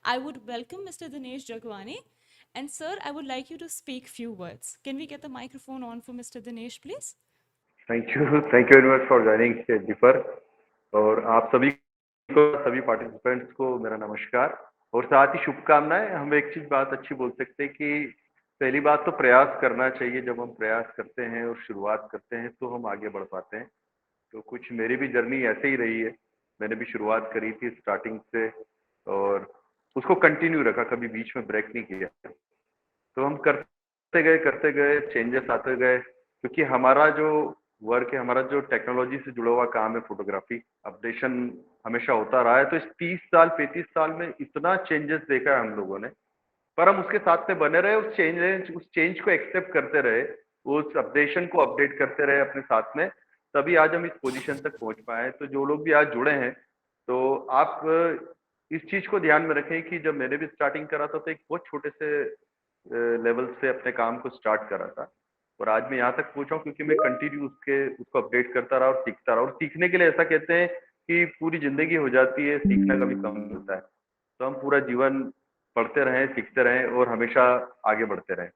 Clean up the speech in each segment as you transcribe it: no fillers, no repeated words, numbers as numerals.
I would welcome Mr. Dinesh Jagwani. And sir, I would like you to speak few words. Can we get the microphone on for Mr. Dinesh, please? Thank you very much for joining differ. और आप सभी को, सभी participants को मेरा नमस्कार और साथ ही शुभकामनाएं। हम एक चीज बात अच्छी बोल सकते हैं कि पहली बात तो प्रयास करना चाहिए। जब हम प्रयास करते हैं और शुरुआत करते हैं तो हम आगे बढ़ पाते हैं। तो कुछ मेरी भी जर्नी ऐसे ही रही है। मैंने भी शुरुआत करी थी स्टार्टिंग से और उसको कंटिन्यू रखा, कभी बीच में ब्रेक नहीं किया। तो हम करते गए चेंजेस आते गए, क्योंकि हमारा जो वर्क है, हमारा जो टेक्नोलॉजी से जुड़ा हुआ काम है, फोटोग्राफी अपडेशन हमेशा होता रहा है। तो इस 30 साल 35 साल में इतना चेंजेस देखा है हम लोगों ने, पर हम उसके साथ में बने रहे, उस चेंज को एक्सेप्ट करते रहे, उस अपडेशन को अपडेट करते रहे अपने साथ में। तभी आज हम इस पोजीशन तक पहुंच पाए। तो जो लोग भी आज जुड़े हैं, तो आप इस चीज को ध्यान में रखें कि जब मैंने भी स्टार्टिंग करा था तो एक बहुत छोटे से लेवल से अपने काम को स्टार्ट करा था, और आज मैं यहाँ तक पहुंचा हूँ क्योंकि मैं कंटिन्यू उसको अपडेट करता रहा और सीखता रहा। और सीखने के लिए ऐसा कहते हैं कि पूरी जिंदगी हो जाती है, सीखना कभी कम मिलता है। तो हम पूरा जीवन पढ़ते रहें, सीखते रहें और हमेशा आगे बढ़ते रहें।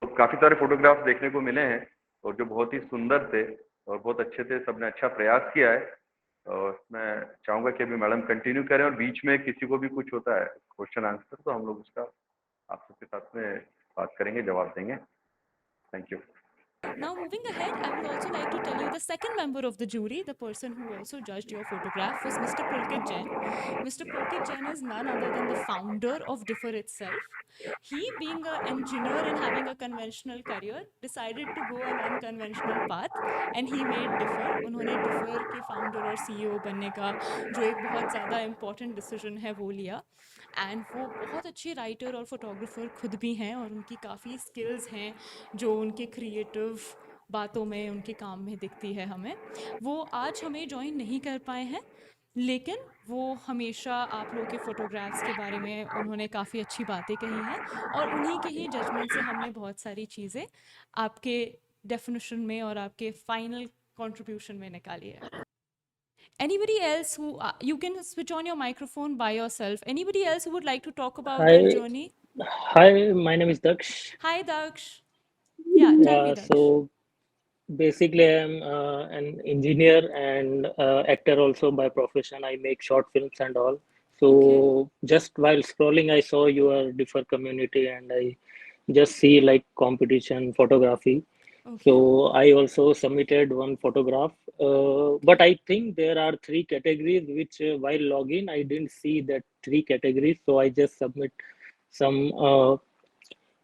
तो काफी सारे फोटोग्राफ्स देखने को मिले हैं और जो बहुत ही सुंदर थे और बहुत अच्छे थे। सबने अच्छा प्रयास किया है और मैं चाहूंगा कि अभी मैडम कंटिन्यू करें, और बीच में किसी को भी कुछ होता है क्वेश्चन आंसर तो हम लोग उसका आप सबके साथ में बात करेंगे, जवाब देंगे। Thank you. Now, moving ahead, I would also like to tell you the second member of the jury, the person who also judged your photograph, was Mr. Pulkit Jain. Mr. Pulkit Jain is none other than the founder of Differ itself. He, being an engineer and having a conventional career, decided to go an unconventional path and he made Differ. उन्होंने Differ के founder और CEO बनने का जो एक बहुत ज़्यादा important decision है वो लिया। एंड वो बहुत अच्छे राइटर और फोटोग्राफर खुद भी हैं और उनकी काफ़ी स्किल्स हैं जो उनके क्रिएटिव बातों में, उनके काम में दिखती है हमें। वो आज हमें ज्वाइन नहीं कर पाए हैं, लेकिन वो हमेशा आप लोगों के फ़ोटोग्राफ्स के बारे में उन्होंने काफ़ी अच्छी बातें कही हैं और उन्हीं के ही जजमेंट से हमने बहुत सारी चीज़ें आपके डेफिनेशन में और आपके फाइनल कंट्रीब्यूशन में निकाली है। Anybody else who you can switch on your microphone by yourself. Anybody else who would like to talk about their Hi, journey? hi, my name is Daksh. Hi, Daksh. Yeah, tell me, Daksh. So basically, I'm an engineer and actor also by profession. I make short films and all. Okay. So just while scrolling, I saw your differ community and I just see like competition photography. Okay. So I also submitted one photograph. But I think there are three categories which while login, I didn't see that three categories. So I just submit some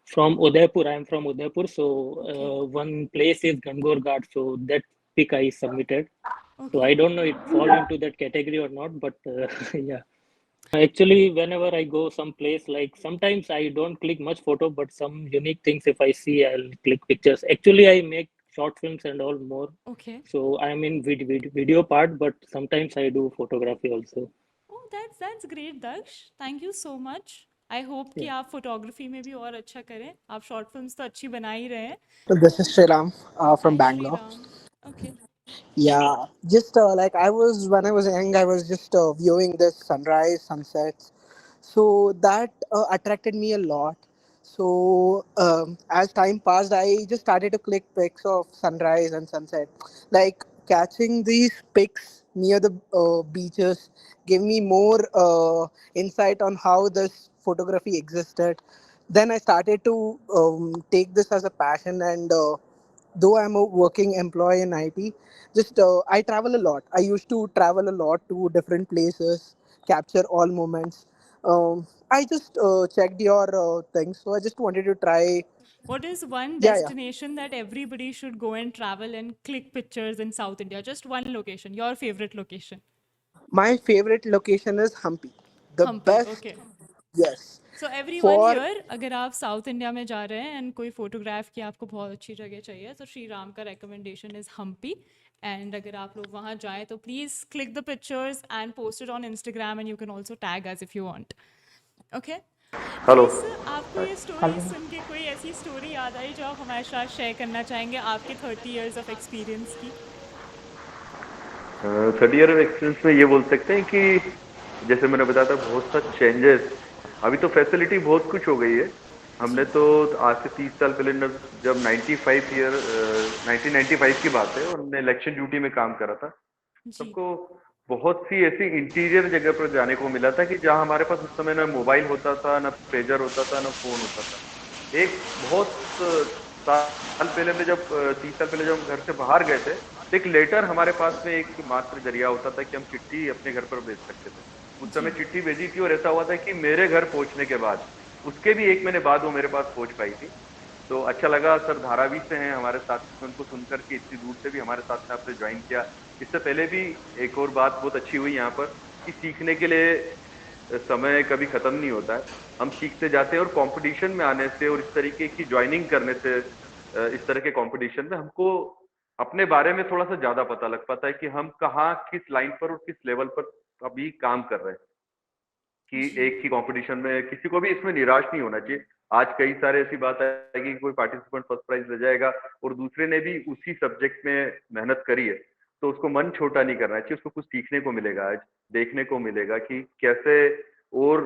from Udaipur. I'm from Udaipur, so Okay. one place is Gangor Ghat. So that pic I submitted. So Okay. I don't know it fall into that category or not, but yeah. Actually, whenever I go some place, like sometimes I don't click much photo, but some unique things if I see, I'll click pictures. Actually, I make short films and all more. Okay. So I'm in video part, but sometimes I do photography also. Oh, that's great, Daksh. Thank you so much. I hope कि Yeah. आप photography में भी और अच्छा करें। आप short films तो अच्छी बना ही रहे हैं। So this is Sriram from Hi, Bangalore. Shriram. Okay. Yeah, just like I was when I was young, I was just viewing this sunrise, sunsets. So that attracted me a lot. So as time passed, I just started to click pics of sunrise and sunset. Like catching these pics near the beaches gave me more insight on how this photography existed. Then I started to take this as a passion, and though I'm a working employee in IT, just I travel a lot. I used to travel a lot to different places, capture all moments. I just checked your things, so I just wanted to try. What is one Yeah, yeah. destination that everybody should go and travel and click pictures in South India? Just one location, your favorite location. My favorite location is Hampi. The Hampi, best, okay. yes. So everyone For here, अगर आप south India में जा रहे हैं and कोई photograph की आपको बहुत अच्छी जगह चाहिए तो श्री राम का रिकमेंडेशन इज़ हम्पी। एंड अगर आप लोग वहाँ जाएँ तो please click the pictures and post it on Instagram and you can also tag as if you want. Okay hello. Dinesh sir, आपको ये स्टोरी सुन के कोई ऐसी स्टोरी याद आई जो आप हमारे साथ शेयर करना चाहेंगे आपके 30 ईयर्स ऑफ एक्सपीरियंस की? 30 ईयर एक्सपीरियंस में ये बोल सकते हैं कि जैसे मैंने बताया था बहुत सा चेंजेस, अभी तो फैसिलिटी बहुत कुछ हो गई है। हमने जी तो आज से 30 साल पहले जब 1995 की बात है और हमने इलेक्शन ड्यूटी में काम करा था, जी सबको बहुत सी ऐसी इंटीरियर जगह पर जाने को मिला था कि जहां हमारे पास उस समय ना मोबाइल होता था, ना पेजर होता था, ना फोन होता था। एक बहुत साल पहले हमने जब 30 साल पहले जब हम घर से बाहर गए थे, तो एक लेटर हमारे पास में एक मात्र जरिया होता था कि हम चिट्ठी अपने घर पर भेज सकते थे। उस समय जी चिट्ठी भेजी थी और ऐसा हुआ था कि मेरे घर पहुंचने के बाद उसके भी 1 महीने बाद वो मेरे पास पहुंच पाई थी। तो अच्छा लगा, सर धारावी से हैं हमारे साथ में, उनको सुनकर के इतनी दूर से भी हमारे साथ में आपने ज्वाइन किया। इससे पहले भी एक और बात बहुत अच्छी हुई यहाँ पर कि सीखने के लिए समय कभी खत्म नहीं होता है। हम सीखते जाते हैं और कंपटीशन में आने से और इस तरीके की ज्वाइनिंग करने से इस तरह के कंपटीशन में हमको अपने बारे में थोड़ा सा ज्यादा पता लग पाता है कि हम कहाँ किस लाइन पर और किस लेवल पर अभी काम कर रहे हैं। कि जी एक ही कंपटीशन में किसी को भी इसमें निराश नहीं होना चाहिए। आज कई सारे ऐसी बात आएगी कि कोई पार्टिसिपेंट फर्स्ट प्राइज ले जाएगा और दूसरे ने भी उसी सब्जेक्ट में मेहनत करी है, तो उसको मन छोटा नहीं करना चाहिए। उसको कुछ सीखने को मिलेगा, आज देखने को मिलेगा कि कैसे और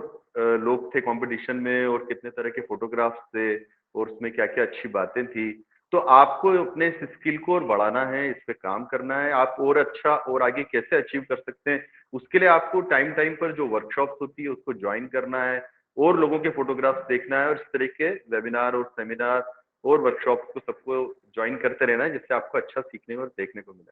लोग थे कंपटीशन में और कितने तरह के फोटोग्राफ्स थे और उसमें क्या-क्या अच्छी बातें थी। तो आपको अपने इस स्किल को और बढ़ाना है, इस पे काम करना है। आप और अच्छा और आगे कैसे अचीव कर सकते हैं, उसके लिए आपको टाइम टाइम पर जो वर्कशॉप्स होती है उसको ज्वाइन करना है और लोगों के फोटोग्राफ्स देखना है और इस तरह के वेबिनार और सेमिनार और वर्कशॉप्स को सबको ज्वाइन करते रहना है, जिससे आपको अच्छा सीखने और देखने को मिले।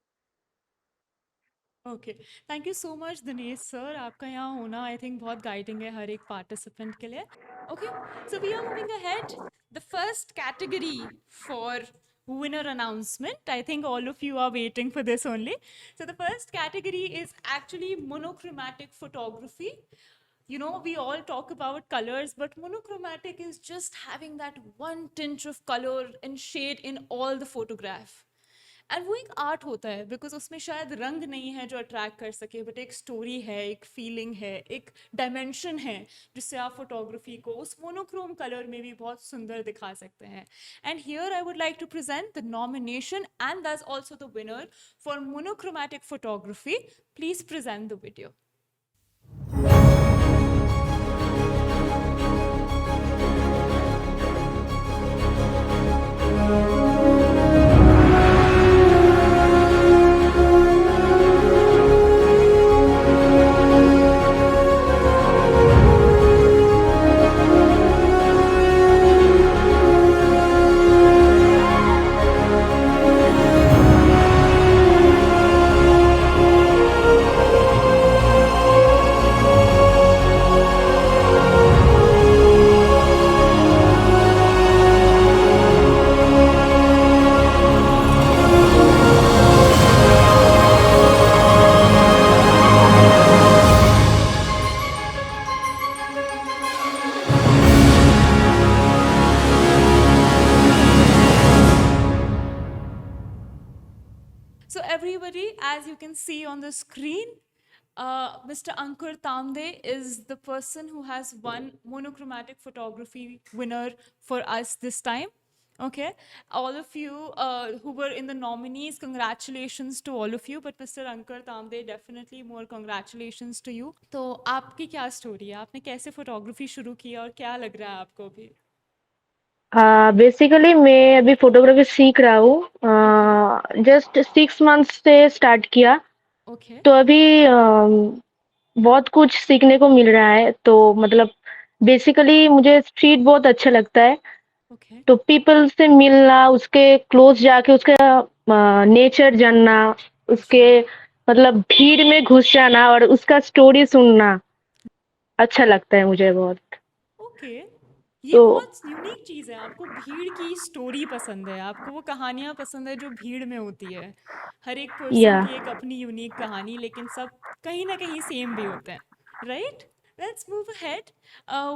Okay thank you so much Dinesh sir, आपका यहाँ होना आई थिंक बहुत गाइडिंग है हर एक पार्टिसिपेंट के लिए। Okay so we are moving ahead, the first category for winner announcement. I think all of you are waiting for this only. So the first category is actually monochromatic photography. You know, we all talk about colors, but monochromatic is just having that one tinge of color and shade in all the photograph. And वो एक art होता है because उसमें शायद रंग नहीं है जो अट्रैक्ट कर सके, बट एक स्टोरी है, एक फीलिंग है, एक डायमेंशन है जिससे आप फोटोग्राफी को उस मोनोक्रोम कलर में भी बहुत सुंदर दिखा सकते हैं। And here I would like to present the nomination and that's also the winner for monochromatic photography. Please present the video. So everybody, as you can see on the screen, Mr. Ankur Tamde is the person who has won monochromatic photography winner for us this time. Okay, all of you who were in the nominees, congratulations to all of you. But Mr. Ankur Tamde, definitely more congratulations to you. तो आपकी क्या story है, आपने कैसे photography शुरू की और क्या लग रहा है आपको अभी? बेसिकली मैं अभी फोटोग्राफी सीख रहा हूँ, जस्ट 6 मंथ्स से स्टार्ट किया। ओके तो अभी बहुत कुछ सीखने को मिल रहा है। तो मतलब बेसिकली मुझे स्ट्रीट बहुत अच्छा लगता है। ओके तो पीपल से मिलना, उसके क्लोज जाके उसका नेचर जानना, उसके मतलब भीड़ में घुस जाना और उसका स्टोरी सुनना अच्छा लगता है मुझे बहुत। ओके ये तो बहुत यूनिक चीज़ है, आपको भीड़ की स्टोरी पसंद है, आपको वो कहानियाँ पसंद है जो भीड़ में होती है। हर एक पर्सन या की एक अपनी यूनिक कहानी, लेकिन सब कहीं ना कहीं सेम भी होते हैं, right? Let's move ahead.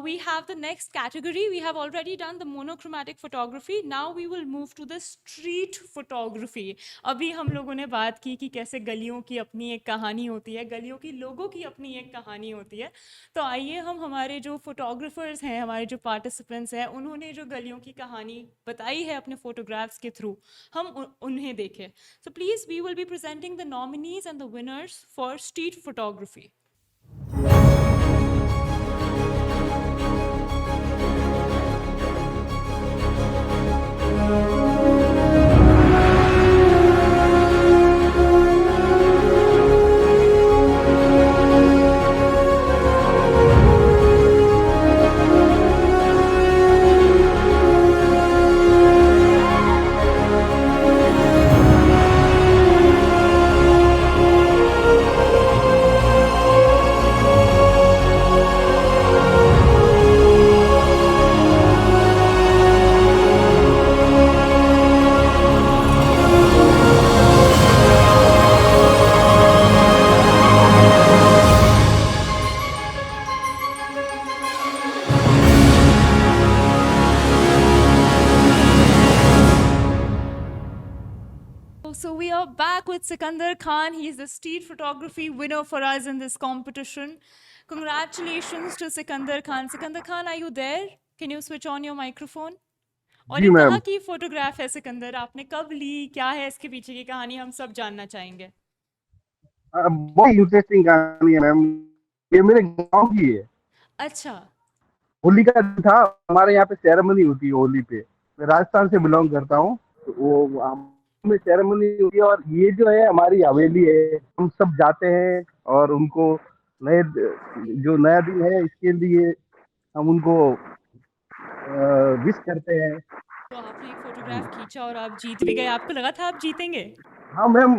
We have the next category. We have already done the monochromatic photography. Now we will move to the street photography. अभी हम लोगों ने बात की कि कैसे गलियों की अपनी एक कहानी होती है, गलियों की लोगों की अपनी एक कहानी होती है। तो आइए हम हमारे जो फोटोग्राफर्स हैं, हमारे जो पार्टिसिपेंट्स हैं, उन्होंने जो गलियों की कहानी बताई है अपने फोटोग्राफ्स के थ्रू, हम उन्हें देखें। So please we will be presenting the nominees and the winners for street photography. are back with Sikandar Khan. He's the street photography winner for us in this competition. Congratulations to Sikandar Khan. Sikandar Khan, are you there? Can you switch on your microphone? और जी ये ma'am. कहाँ की photograph है सिकंदर? आपने कब ली? क्या है इसके पीछे की कहानी? हम सब जानना चाहेंगे। बहुत इंटरेस्टिंग कहानी है मैम, ये मेरे गांव की है। अच्छा। होली का दिन था, हमारे यहाँ पे सेरेमनी होती है होली पे। मैं राजस्थान से बिलोंग करता हूँ, तो वो में सेरेमनी होती है और ये जो है हमारी हवेली है, हम सब जाते हैं और उनको जो नया दिन है इसके लिए हम उनको विश करते हैं। तो आपने एक फोटोग्राफ खींचा और आप जीत भी गए। आपको लगा था आप जीतेंगे? हाँ मैम,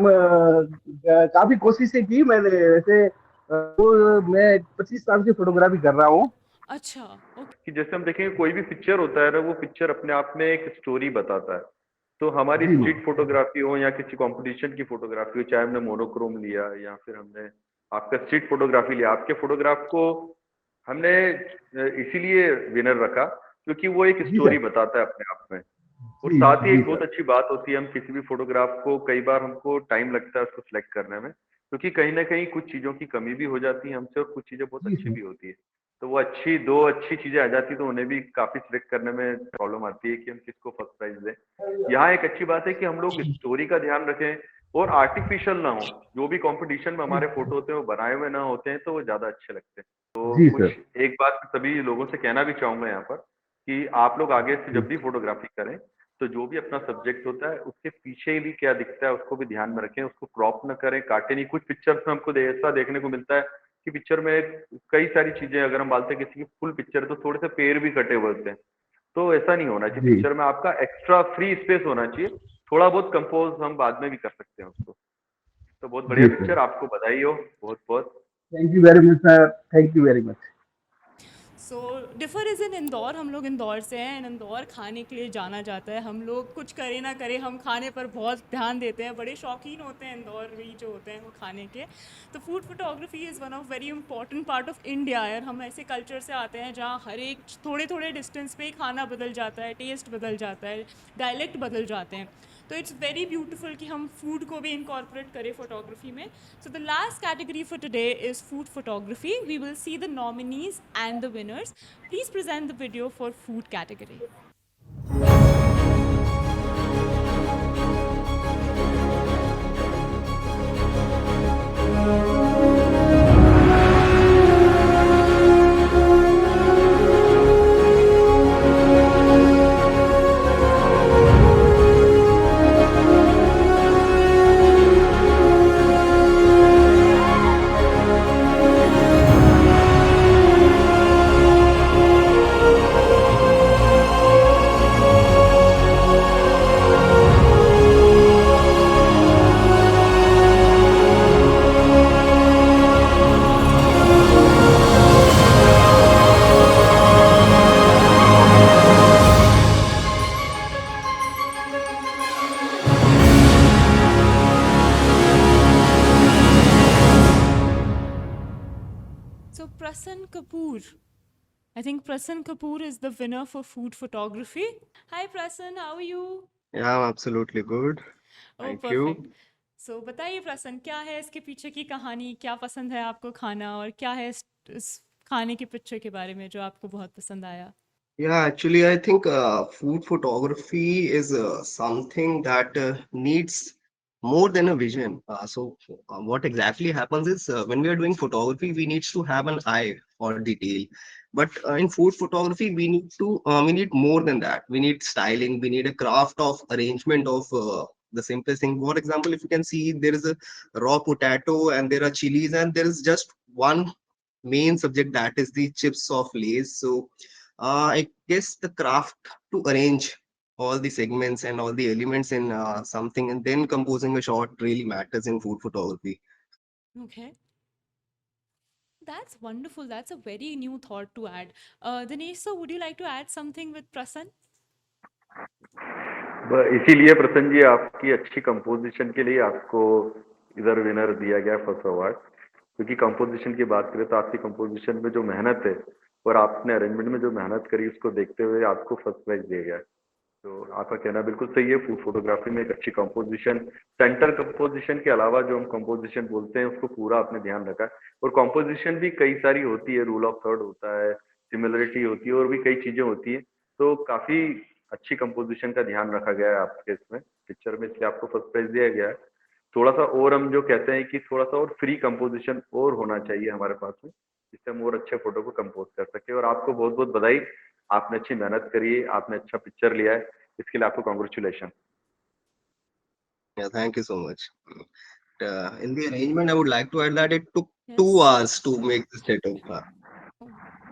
काफी कोशिशें की मैंने वैसे। तो मैं 25 साल से फोटोग्राफी कर रहा हूँ। अच्छा, ओके। कि जैसे हम देखेंगे कोई भी पिक्चर होता है ना, वो पिक्चर अपने आप में एक स्टोरी बताता है। तो हमारी जी स्ट्रीट फोटोग्राफी हो या किसी कंपटीशन की फोटोग्राफी हो, चाहे हमने मोनोक्रोम लिया या फिर हमने आपका स्ट्रीट फोटोग्राफी लिया, आपके फोटोग्राफ को हमने इसीलिए विनर रखा क्योंकि वो एक जी स्टोरी सर। बताता है अपने आप में। और जी साथ ही जी एक बहुत सर। अच्छी बात होती है, हम किसी भी फोटोग्राफ को कई बार हमको टाइम लगता है उसको सिलेक्ट करने में, क्योंकि कहीं ना कहीं कुछ चीजों की कमी भी हो जाती है हमसे और कुछ चीजें बहुत जी अच्छी सर। भी होती है। तो वो दो अच्छी चीजें आ जाती तो उन्हें भी काफी सिलेक्ट करने में प्रॉब्लम आती है कि हम किसको फर्स्ट प्राइज दें। यहाँ एक अच्छी बात है कि हम लोग स्टोरी का ध्यान रखें और आर्टिफिशियल ना हो। जो भी कंपटीशन में हमारे फोटो होते हैं वो बनाए हुए ना होते हैं तो वो ज्यादा अच्छे लगते हैं। तो जी कुछ सर। एक बात सभी लोगों से कहना भी चाहूंगा यहाँ पर कि आप लोग आगे से जब भी फोटोग्राफी करें तो जो भी अपना सब्जेक्ट होता है उसके पीछे भी क्या दिखता है उसको भी ध्यान में रखें, उसको क्रॉप न करें, काटे नहीं। कुछ पिक्चर्स में हमको ऐसा देखने को मिलता है कि पिक्चर में कई सारी चीजें अगर हम डालते हैं, किसी की फुल पिक्चर तो थोड़े से पैर भी कटे हुए होते हैं। तो ऐसा नहीं होना चाहिए, जी पिक्चर में आपका एक्स्ट्रा फ्री स्पेस होना चाहिए। थोड़ा बहुत कंपोज हम बाद में भी कर सकते हैं उसको। तो बहुत बढ़िया जी सर। पिक्चर, आपको बधाई हो बहुत बहुत। Thank you very much sir, thank you very much. So differ is in Indore. हम लोग इंदौर से हैं। इंदौर खाने के लिए जाना जाता है। हम लोग कुछ करें ना करें, हम खाने पर बहुत ध्यान देते हैं। बड़े शौकीन होते हैं इंदौर भी जो होते हैं वो खाने के। तो food photography is one of very important part of India. यार हम ऐसे कल्चर से आते हैं जहाँ हर एक थोड़े थोड़े डिस्टेंस पे ही खाना बदल जाता है, टेस्ट बदल जाता है, डायलेक्ट बदल जाते हैं। तो इट्स वेरी ब्यूटिफुल कि हम फूड को भी इनकॉर्पोरेट करें फोटोग्राफी में। So the last category for today is food photography. We will see the nominees and the winners. Please present the video for food category. So Prasan Kapoor. I think Prasan Kapoor is the winner for food photography. Hi Prasan, how are you? Yeah, I'm absolutely good. Oh, Thank perfect. you. So बताइए प्रसन, क्या है इसके पीछे की कहानी? क्या पसंद है आपको खाना और क्या है इस खाने की पिक्चर के बारे में जो आपको बहुत पसंद आया? Yeah, actually, I think food photography is something that needs more than a vision. What exactly happens is when we are doing photography, we need to have an eye for detail. But in food photography, we need more than that. We need styling. We need a craft of arrangement of the simplest thing. For example, if you can see, there is a raw potato and there are chilies, and there is just one main subject, that is the chips of Lay's. So I guess the craft to arrange all the segments and all the elements in something and then composing a shot really matters in food photography. Okay. That's wonderful. That's a very new thought to add. Dinesh, so would you like to add something with Prasan? इसीलिए प्रसन्न जी आपकी अच्छी composition के लिए आपको इधर winner दिया गया फर्स्ट अवार्ड। क्योंकि कंपोजिशन की बात करें तो आपकी कंपोजिशन में जो मेहनत है और आपने अरेंजमेंट में जो मेहनत करी उसको देखते हुए आपको फर्स्ट प्राइज दिया गया। तो आपका कहना बिल्कुल सही है। फूड फोटोग्राफी में एक अच्छी कंपोजिशन, सेंटर कंपोजिशन के अलावा जो हम कंपोजिशन बोलते हैं उसको पूरा आपने ध्यान रखा है। और कंपोजिशन भी कई सारी होती है, रूल ऑफ थर्ड होता है, सिमिलरिटी होती है और भी कई चीजें होती है। तो काफी अच्छी कंपोजिशन का ध्यान रखा गया है आपके इसमें पिक्चर में, इसलिए आपको फर्स्ट प्राइज दिया गया है। थोड़ा सा और हम जो कहते हैं कि थोड़ा सा और फ्री कंपोजिशन और होना चाहिए हमारे पास में, जिससे हम और अच्छे फोटो को कंपोज कर सके। और आपको बहुत बहुत बधाई, आपने अच्छी मेहनत करी है, आपने अच्छा पिक्चर लिया है, इसके लिए आपको congratulation. Yeah, thank you so much. In the arrangement, I would like to add that it took 2 Yes. hours to make this setup.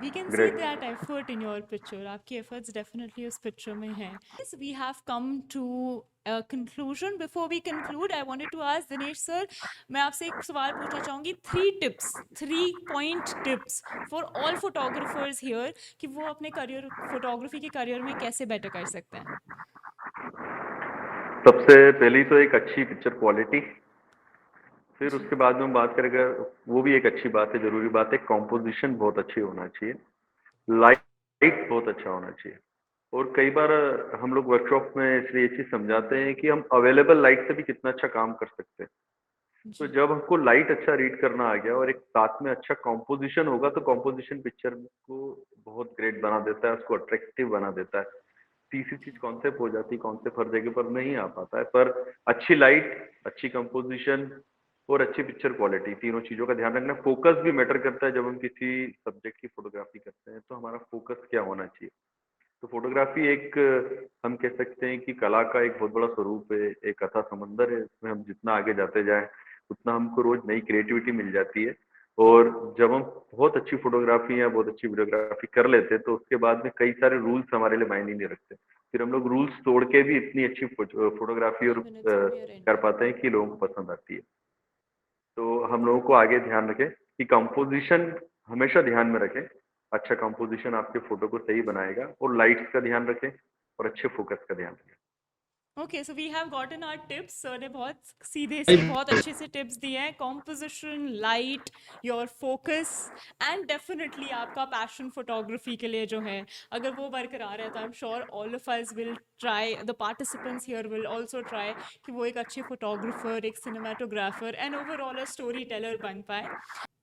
We can see Great. that effort in your picture. आपकी efforts definitely उस picture में हैं. Yes, we have come to a conclusion. Before we conclude, I wanted to ask Dinesh sir, मैं आपसे एक सवाल पूछना चाहूँगी. 3-point tips for all photographers here कि वो अपने career photography के career में कैसे better कर सकते हैं. सबसे पहली तो एक अच्छी पिक्चर क्वालिटी, फिर उसके बाद में हम बात करेंगे, वो भी एक अच्छी बात है, जरूरी बात है, कॉम्पोजिशन बहुत अच्छी होना चाहिए, लाइट बहुत अच्छा होना चाहिए। और कई बार हम लोग वर्कशॉप में इसलिए ये चीज समझाते हैं कि हम अवेलेबल लाइट से भी कितना अच्छा काम कर सकते हैं। तो जब हमको लाइट अच्छा रीड करना आ गया और एक साथ में अच्छा कॉम्पोजिशन होगा, तो कॉम्पोजिशन पिक्चर को बहुत ग्रेट बना देता है, उसको अट्रैक्टिव बना देता है। तीसरी चीज कॉन्सेप्ट हो जाती है, कॉन्सेप्ट हर जगह पर नहीं आ पाता है, पर अच्छी लाइट, अच्छी कंपोजिशन और अच्छी पिक्चर क्वालिटी, तीनों चीजों का ध्यान रखना। फोकस भी मैटर करता है। जब हम किसी सब्जेक्ट की फोटोग्राफी करते हैं तो हमारा फोकस क्या होना चाहिए। तो फोटोग्राफी एक, हम कह सकते हैं कि कला का एक बहुत बड़ा स्वरूप है, एक अथाह समंदर है। इसमें हम जितना आगे जाते जाएं उतना हमको रोज नई क्रिएटिविटी मिल जाती है। और जब हम बहुत अच्छी फोटोग्राफी या बहुत अच्छी वीडियोग्राफी कर लेते हैं तो उसके बाद में कई सारे रूल्स हमारे लिए मायने नहीं रखते, फिर हम लोग रूल्स तोड़ के भी इतनी अच्छी फोटोग्राफी और कर पाते हैं कि लोगों को पसंद आती है। तो हम लोगों को आगे ध्यान रखें कि कंपोजिशन हमेशा ध्यान में रखें। अच्छा कंपोजिशन आपके फोटो को सही बनाएगा। और लाइट्स का ध्यान रखें और अच्छे फोकस का ध्यान रखें। Okay, so we have gotten our tips. Sir ने बहुत सीधे से बहुत अच्छे से टिप्स दिए हैं. Composition, light, your focus and definitely आपका passion photography के लिए जो है, अगर वो बरकरार है तो I'm sure all of us will try, the participants here will also try कि वो एक अच्छे photographer, एक cinematographer and overall a storyteller बन पाए.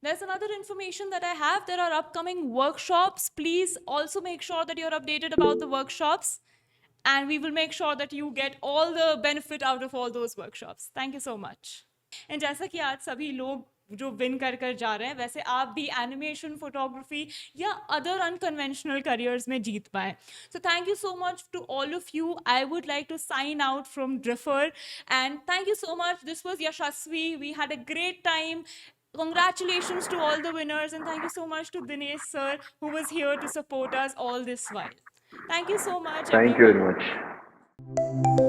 There's another information that I have. There are upcoming workshops. Please also make sure that you're updated about the workshops. And we will make sure that you get all the benefit out of all those workshops. Thank you so much. And जैसा कि आज सभी लोग जो win कर कर जा रहे हैं, वैसे आप भी एनिमेशन, फोटोग्राफी या अदर अनकन्वेंशनल करियर्स में जीत पाए. So thank you so much to all of you. I would like to sign out from Driffer. And thank you so much. This was Yashasvi. We had a great time. Congratulations to all the winners. And thank you so much to Dinesh sir, who was here to support us all this while. Thank you so much, thank you everyone. Very much.